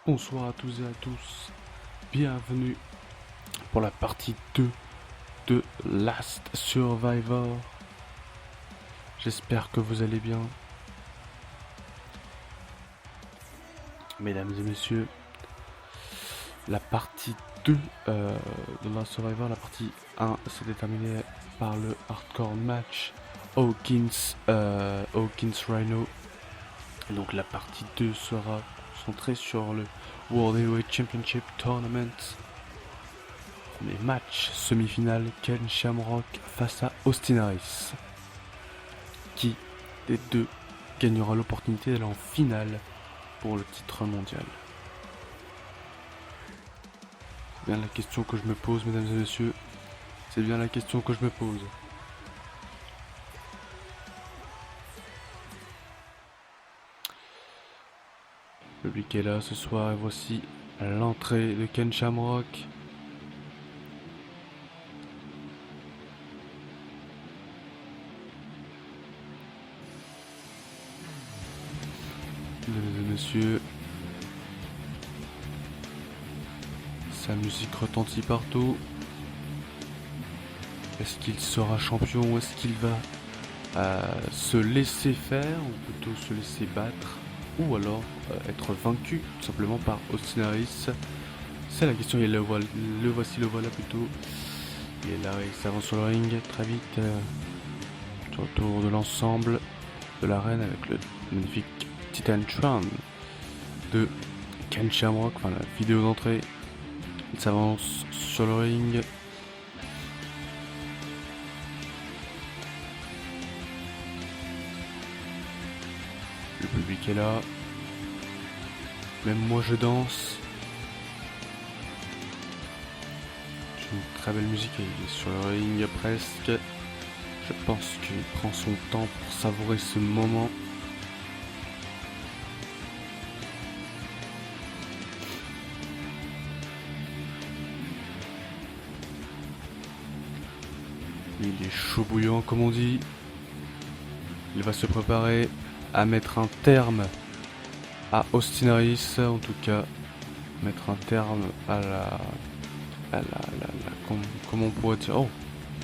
Bonsoir à tous et à tous, bienvenue pour la partie 2 de Last Survivor. J'espère que vous allez bien. Mesdames et messieurs, la partie 2 de Last Survivor, la partie 1 s'est terminée par le hardcore match Hawkins Rhino. Et donc la partie 2 sera concentrée sur le World Heavyweight Championship Tournament. Premier match, semi-finale, Ken Shamrock face à Austin Aries. Qui des deux gagnera l'opportunité d'aller en finale pour le titre mondial? C'est bien la question que je me pose, mesdames et messieurs. C'est bien la question que je me pose. Le public est là ce soir et voici l'entrée de Ken Shamrock. Mesdames et messieurs, sa musique retentit partout. Est-ce qu'il sera champion? Est-ce qu'il va se laisser faire ou plutôt se laisser battre? Ou alors être vaincu tout simplement par Austin Aries? C'est la question, le voilà plutôt. Il est là, il s'avance sur le ring très vite. Tout autour de l'ensemble de l'arène avec le magnifique Titan Tron de Ken Shamrock, enfin la vidéo d'entrée. Il s'avance sur le ring. Le public est là. Même moi je danse. C'est une très belle musique et il est sur le ring presque. Je pense qu'il prend son temps pour savourer ce moment. Il est chaud bouillant comme on dit. Il va se préparer à mettre un terme à Austin Aries, en tout cas mettre un terme à comment on pourrait dire. Oh,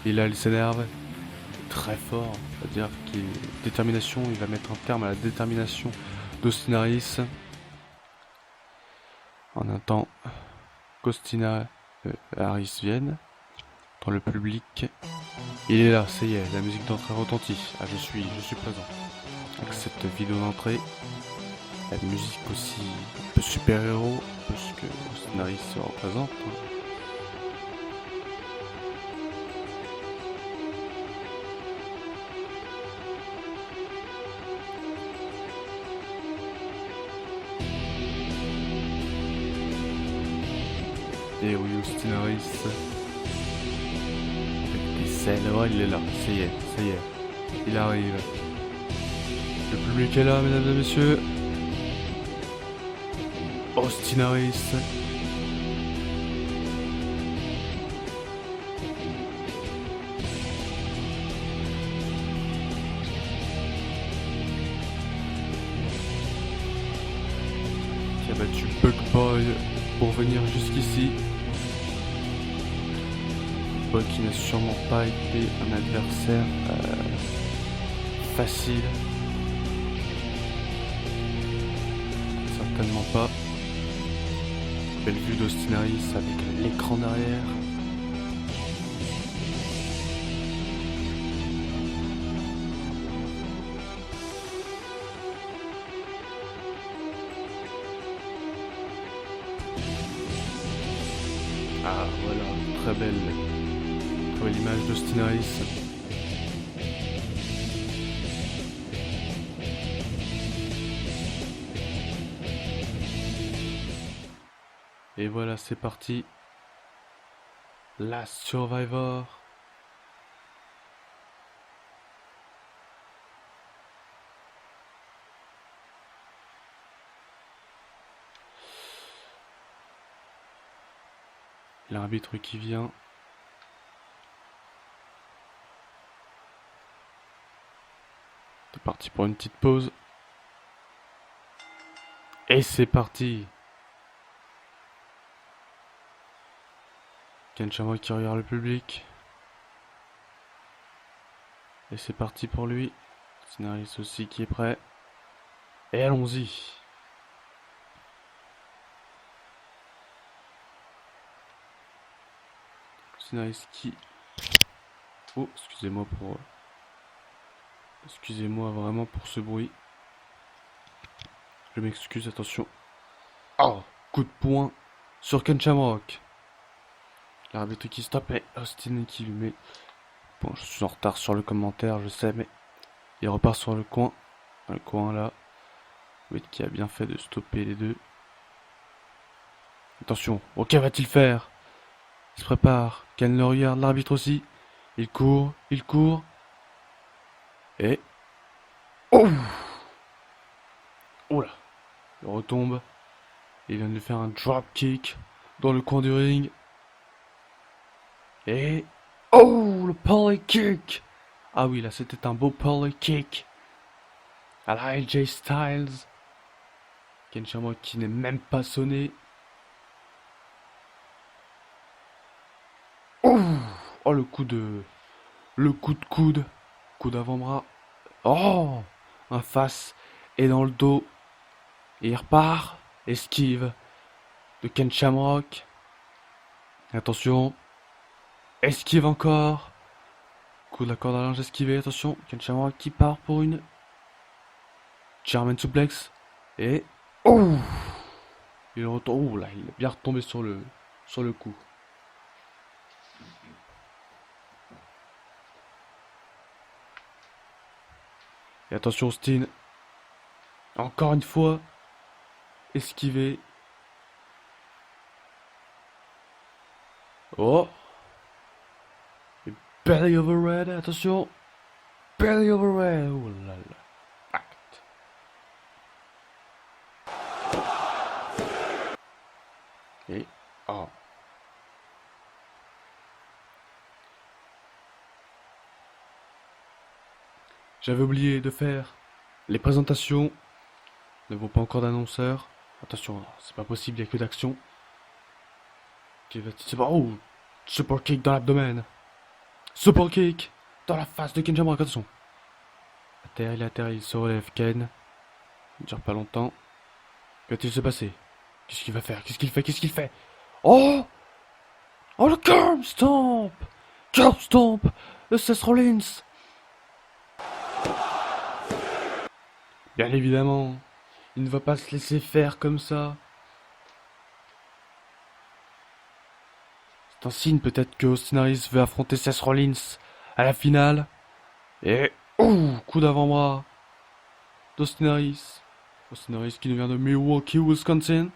et là il s'énerve très fort, c'est-à-dire qu'il détermination, il va mettre un terme à la détermination d'Austin Aries. En un temps qu'Austin Aries vienne dans le public. Il est là, ça y est, la musique d'entrée retentit. Ah, je suis présent. Avec cette vidéo d'entrée, la musique aussi un peu super-héros, parce que Austin Aries se représente. Et oui, Austin Aries. Avec des scènes, oh, il est là, ça y est, il arrive. Le public est là, mesdames et messieurs. Austin Aries. Qui a battu Bug Boy pour venir jusqu'ici. Boy qui n'a sûrement pas été un adversaire facile. Certainement pas. Belle vue d'Austin Aries avec l'écran derrière. Ah voilà, très belle image d'Austin Aries. Et voilà, c'est parti. Last Survivor. L'arbitre qui vient. C'est parti pour une petite pause. Et c'est parti. Ken Shamrock qui regarde le public. Et c'est parti pour lui. Scénariste aussi qui est prêt. Et allons-y. Scénariste qui... Oh, excusez-moi vraiment pour ce bruit. Je m'excuse, attention. Oh, coup de poing sur Ken Shamrock. L'arbitre qui stoppe et Austin qui lui met... Bon, je suis en retard sur le commentaire, je sais, mais il repart sur le coin. Le coin là. Wade qui a bien fait de stopper les deux. Attention, ok, va-t-il faire? Il se prépare. Ken le regarde, l'arbitre aussi. Il court, il court. Et... Oh! Oh là! Il retombe. Il vient de lui faire un drop kick dans le coin du ring. Et... Oh! Le poly kick! Ah oui, là c'était un beau poly kick. À la AJ Styles. Ken Shamrock qui n'est même pas sonné. Oh! Oh le coup de... Le coup de coude. Coup d'avant-bras. Oh! Un face. Et dans le dos. Et il repart. Esquive de Ken Shamrock. Attention. Esquive encore. Coup de la corde à linge esquivé. Attention. Ken Shamrock qui part pour une German suplex. Et... Oh! Il retombe. Oh là, il est bien retombé sur le coup. Et attention Austin. Encore une fois. Esquivé. Oh! Et belly over red. Attention. Belly over red. Oh là là. Act. Et... Oh. J'avais oublié de faire les présentations. Ne vaut pas encore d'annonceur. Attention, c'est pas possible, il n'y a que d'action. Oh! Super kick dans l'abdomen. Super kick dans la face de Ken Shamrock. Attention. À terre, il se relève. Ken. Il ne dure pas longtemps. Que va-t-il se passer? Qu'est-ce qu'il va faire? Qu'est-ce qu'il fait? Oh! Oh, le curb stomp! Curb stomp de Seth Rollins. Bien évidemment, il ne va pas se laisser faire comme ça. C'est un signe peut-être que Austin Harris veut affronter Seth Rollins à la finale. Et... Oh! Coup d'avant-bras d'Austin Harris. Austin Harris qui nous vient de Milwaukee, Wisconsin.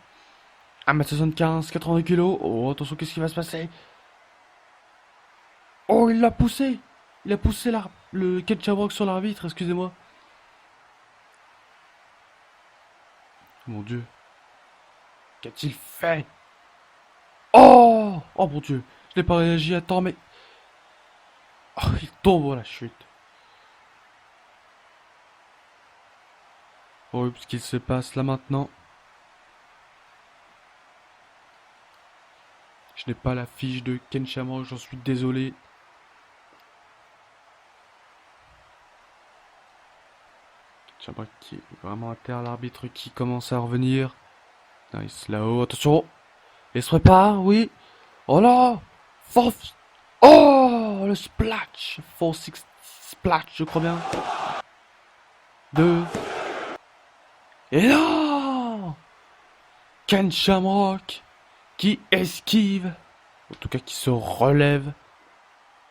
1m75, 82 kg. Oh, attention, qu'est-ce qui va se passer? Oh, il l'a poussé! Il a poussé le Ken Shamrock sur l'arbitre, excusez-moi. Mon Dieu. Qu'a-t-il fait? Oh! Oh mon Dieu. Je n'ai pas réagi à temps, mais... Oh, il tombe à la chute. Oh, ce qu'il se passe là maintenant. Je n'ai pas la fiche de Ken Shamrock, j'en suis désolé. Shamrock qui est vraiment à terre, l'arbitre qui commence à revenir. Nice là-haut, attention. Il se prépare, oui. Oh là! Force. Oh! Le splash! 4-6 splash, je crois bien. 2. Et non! Ken Shamrock qui esquive. En tout cas, qui se relève.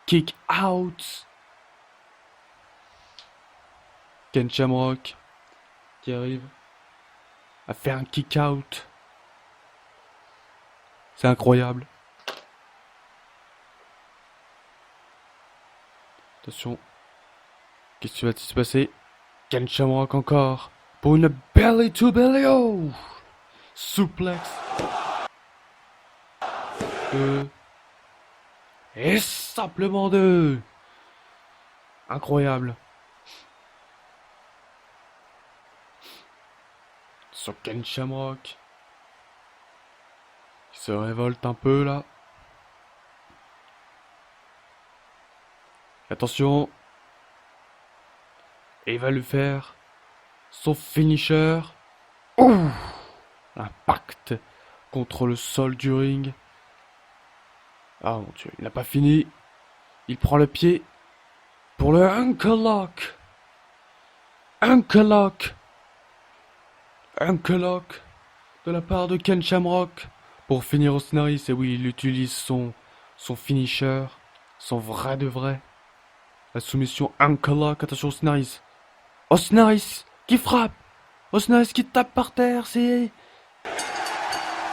Kick out. Ken Shamrock qui arrive à faire un kick out. C'est incroyable. Attention. Qu'est-ce qui va se passer? Ken Shamrock encore. Pour une belly to belly. Oh! Suplex. 2. Et simplement 2. Incroyable. Sur Ken Shamrock. Il se révolte un peu là. Attention. Et il va le faire. Son finisher. Ouh! Impact contre le sol du ring. Ah mon dieu, il n'a pas fini. Il prend le pied pour le Ankle Lock. Ankle Lock. Ankle Lock de la part de Ken Shamrock pour finir Austin Harris. Et oui, il utilise son finisher, son vrai de vrai. La soumission Ankle Lock. Attention Austin Harris. Austin Harris qui frappe. Austin Harris qui tape par terre. C'est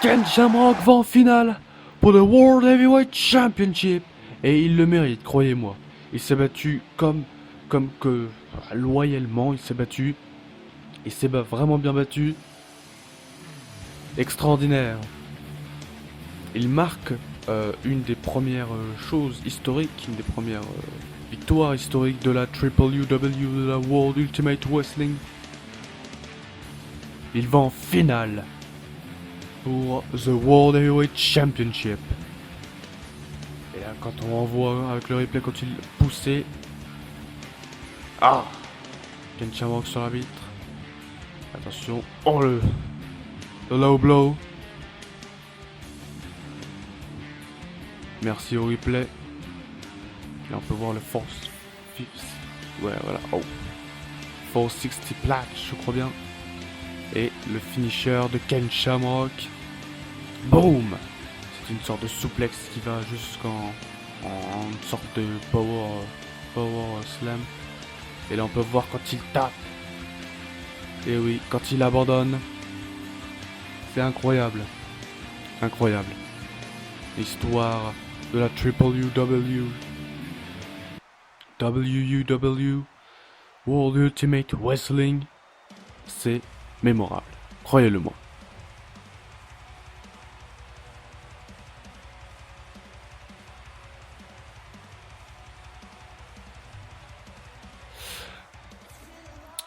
Ken Shamrock va en finale pour le World Heavyweight Championship. Et il le mérite, croyez-moi. Il s'est battu comme que loyalement, il s'est battu. Il s'est vraiment bien battu. Extraordinaire. Il marque une des premières choses historiques, une des premières victoires historiques de la WW, de la World Ultimate Wrestling. Il va en finale pour The World Heavyweight Championship. Et là, quand on voit avec le replay, quand il poussait. Ah! Ken Shamrock sur l'arbitre. Attention. Oh le low blow. Merci au replay. Et on peut voir le force. Ouais, voilà. Oh. 460 plat, je crois bien. Et le finisher de Ken Shamrock. Boom! C'est une sorte de souplex qui va jusqu'en une sorte de power slam. Et là on peut voir quand il tape. Et oui, quand il abandonne. C'est incroyable. Incroyable. L'histoire de la WW. WUW. World Ultimate Wrestling. C'est mémorable. Croyez-le-moi.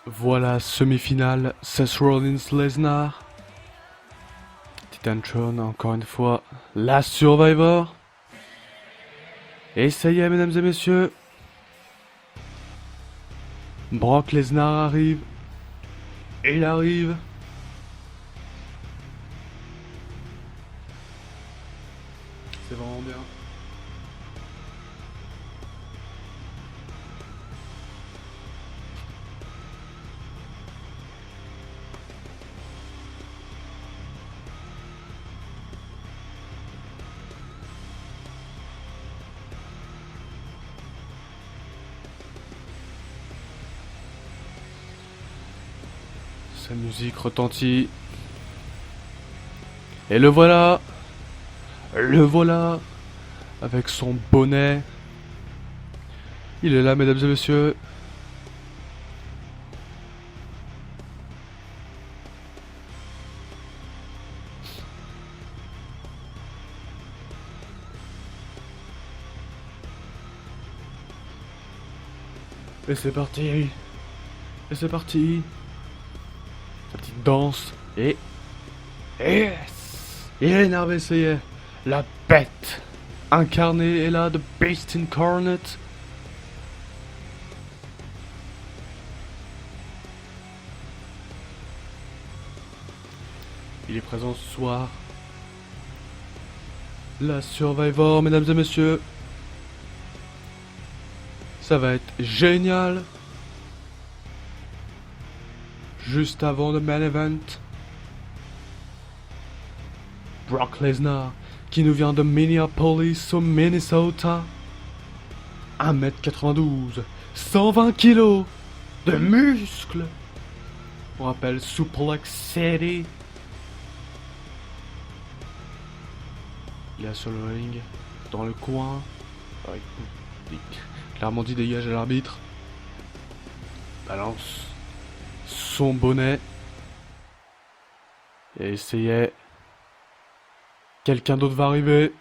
Voilà, semi-finale, Seth Rollins-Lesnar. Titantron, encore une fois, la Survivor. Et ça y est, mesdames et messieurs. Brock Lesnar arrive. Il arrive. C'est vraiment bien. Sa musique retentit. Et le voilà. Le voilà. Avec son bonnet. Il est là, mesdames et messieurs. Et c'est parti. Et c'est parti. Sa petite danse. Et... Yes! Il est énervé, ça y est. La bête incarnée est là, The Beast Incarnate. Il est présent ce soir. La Survivor, mesdames et messieurs. Ça va être génial. Juste avant le main event. Brock Lesnar, qui nous vient de Minneapolis au Minnesota. 1m92, 120 kg de muscles. On rappelle Suplex City. Il est sur le ring, dans le coin. Il clairement dit dégage à l'arbitre. Balance son bonnet. Et essayait. Quelqu'un d'autre va arriver.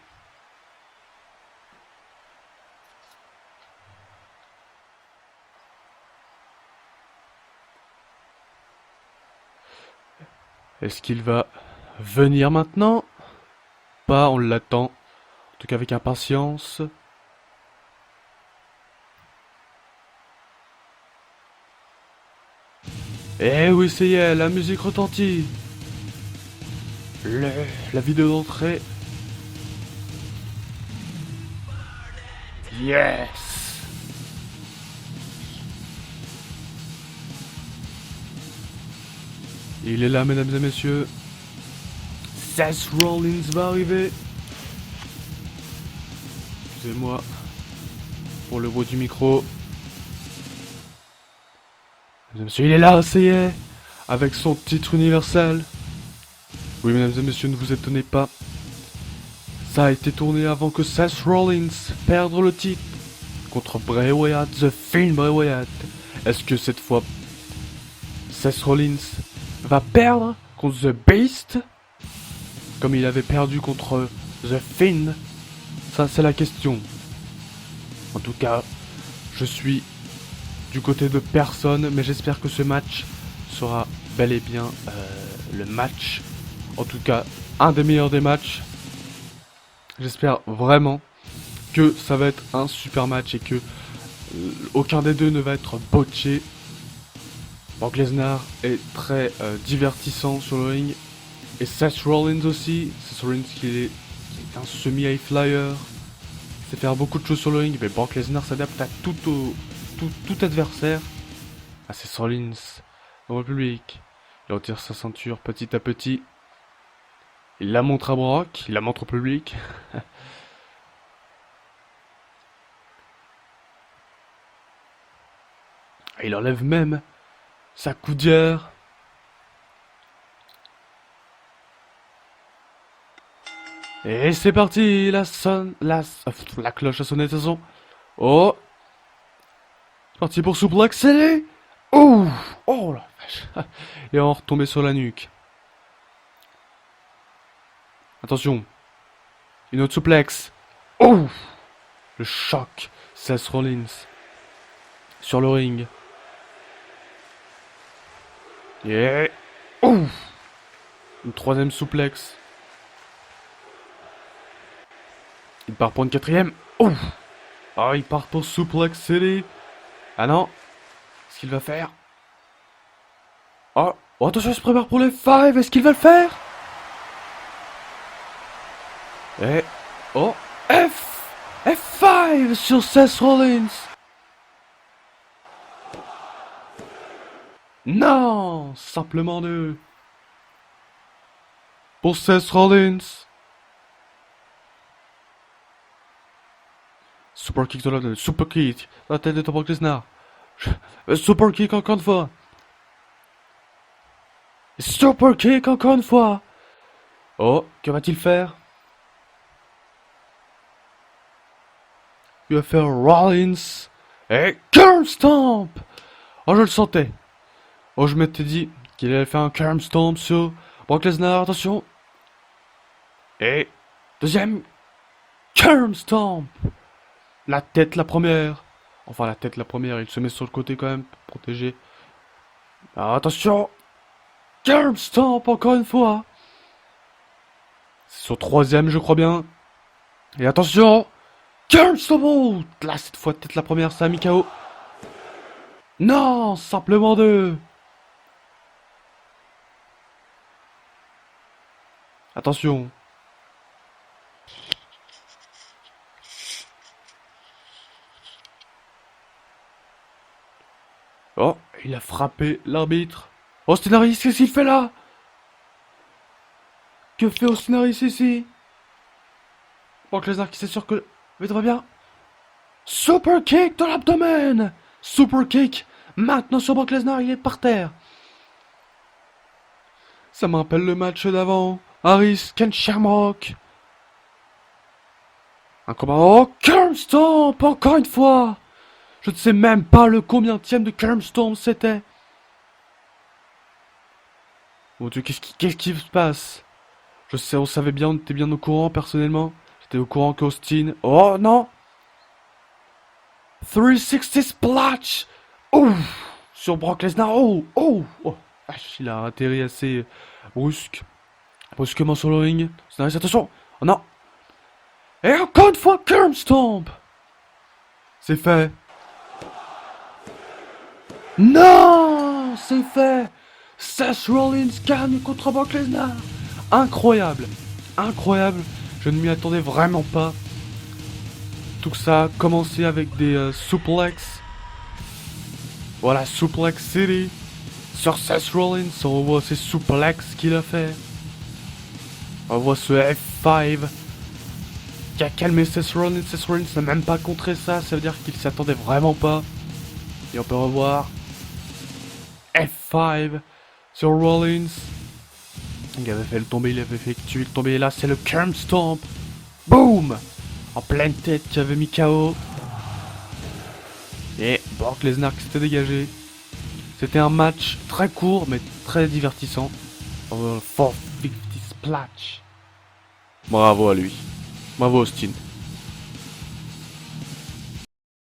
Est-ce qu'il va venir maintenant? Pas, on l'attend. En tout cas avec impatience. Eh oui, c'est elle, la musique retentit. La vidéo d'entrée. Yes. Il est là, mesdames et messieurs. Seth Rollins va arriver. Excusez-moi pour le bruit du micro. Mesdames et messieurs, il est là, ça y est. Avec son titre universel. Oui, mesdames et messieurs, ne vous étonnez pas. Ça a été tourné avant que Seth Rollins perde le titre contre Bray Wyatt, The Fiend Bray Wyatt. Est-ce que cette fois, Seth Rollins va perdre contre The Beast comme il avait perdu contre The Fiend? Ça, c'est la question. En tout cas, je suis du côté de personne, mais j'espère que ce match sera bel et bien le match. En tout cas, un des meilleurs des matchs. J'espère vraiment que ça va être un super match et que aucun des deux ne va être botché. Brock Lesnar est très divertissant sur le ring. Et Seth Rollins aussi. Seth Rollins qui est un semi-high flyer. Il sait faire beaucoup de choses sur le ring. Mais Brock Lesnar s'adapte à tout adversaire. Ah, Seth Rollins dans le public. Il retire sa ceinture petit à petit. Il la montre à Brock. Il la montre au public. Il enlève même sa coudière. Et c'est parti, la cloche a sonné de toute façon. Oh, c'est parti pour Suplex City. Oh, oh la vache. Et on retombé sur la nuque. Attention, une autre suplex. Oh, le choc. Seth Rollins sur le ring. Yeah. Oh, une troisième suplex. Il part pour une quatrième. Oh, oh, il part pour Suplex City. Ah non. Qu'est-ce qu'il va faire? Oh, oh, attention, il se prépare pour les 5. Est-ce qu'il va le faire? Et... oh, F5 sur Seth Rollins. Non, simplement 2. Pour Seth Rollins. Super kick de la super kick. La tête de Brock Lesnar. Super kick encore une fois. Super kick encore une fois. Oh, que va-t-il faire? Il va faire Rollins. Et Curb Stomp. Oh, je le sentais. Oh, je m'étais dit qu'il allait faire un Curb Stomp sur Brock Lesnar. Attention. Et deuxième Curb Stomp. La tête la première. Enfin, la tête la première. Il se met sur le côté quand même pour protéger. Alors, attention. Curb Stomp encore une fois. C'est son troisième, je crois bien. Et attention. Curb Stomp. Oh, là, cette fois, tête la première, ça a mis KO. Non, simplement 2. Attention. Oh, il a frappé l'arbitre. Austin Harris, qu'est-ce qu'il fait là? Que fait Austin Harris ici? Brock Lesnar qui s'assure que... mais tout va bien. Super kick dans l'abdomen. Super kick. Maintenant sur Brock Lesnar, il est par terre. Ça me rappelle le match d'avant. Harris, Ken Shamrock. Un combat... oh, Curb Stomp, encore une fois. Je ne sais même pas le combientième de Curb Stomp c'était. Mon Dieu, qu'est-ce qui se passe? Je sais, on savait bien, on était bien au courant personnellement. J'étais au courant qu'Austin... oh non! 360 splash! Oh! Sur Brock Lesnar, oh! Oh! Oh! Il a atterri assez brusquement sur le ring. Attention! Oh non! Et encore une fois, Curb Stomp! C'est fait! Non! non, c'est fait. Seth Rollins gagne contre Brock Lesnar. Incroyable. Incroyable. Je ne m'y attendais vraiment pas. Tout ça a commencé avec des suplex. Voilà, Suplex City. Sur Seth Rollins, on voit ces suplex qu'il a fait. On voit ce F5 qui a calmé Seth Rollins. Seth Rollins n'a même pas contré ça. Ça veut dire qu'il s'y attendait vraiment pas. Et on peut revoir F5 sur Rollins. Il avait fait le tomber, il avait effectué le tomber. Et là, c'est le Curb Stomp. Boom! En pleine tête qui avait mis KO. Et Brock Lesnar qui s'était dégagé. C'était un match très court mais très divertissant. 450 Splash. Bravo à lui. Bravo Austin.